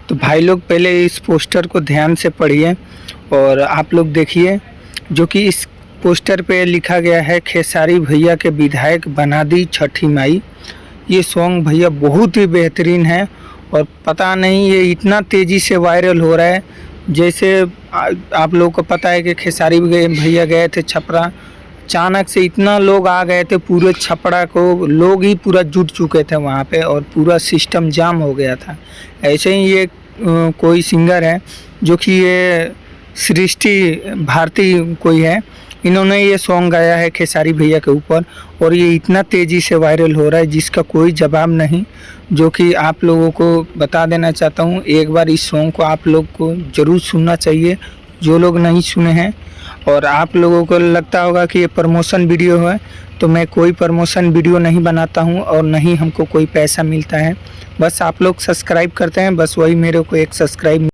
तो भाई लोग पहले इस पोस्टर को ध्यान से पढ़िए और आप लोग देखिए, जो कि इस पोस्टर पे लिखा गया है खेसारी भैया के विधायक बना दी छठी माई। ये सॉन्ग भैया बहुत ही बेहतरीन है और पता नहीं ये इतना तेज़ी से वायरल हो रहा है। जैसे आप लोगों को पता है कि खेसारी भैया गए थे छपरा, अचानक से इतना लोग आ गए थे, पूरे छपरा को लोग ही पूरा जुट चुके थे वहाँ पे और पूरा सिस्टम जाम हो गया था। ऐसे ही ये कोई सिंगर है जो कि ये सृष्टि भारती कोई है, इन्होंने ये सॉन्ग गाया है खेसारी भैया के ऊपर और ये इतना तेज़ी से वायरल हो रहा है जिसका कोई जवाब नहीं, जो कि आप लोगों को बता देना चाहता हूँ। एक बार इस सॉन्ग को आप लोग को ज़रूर सुनना चाहिए जो लोग नहीं सुने हैं। और आप लोगों को लगता होगा कि ये प्रमोशन वीडियो है, तो मैं कोई प्रमोशन वीडियो नहीं बनाता हूँ और नहीं हमको कोई पैसा मिलता है। बस आप लोग सब्सक्राइब करते हैं, बस वही मेरे को एक सब्सक्राइब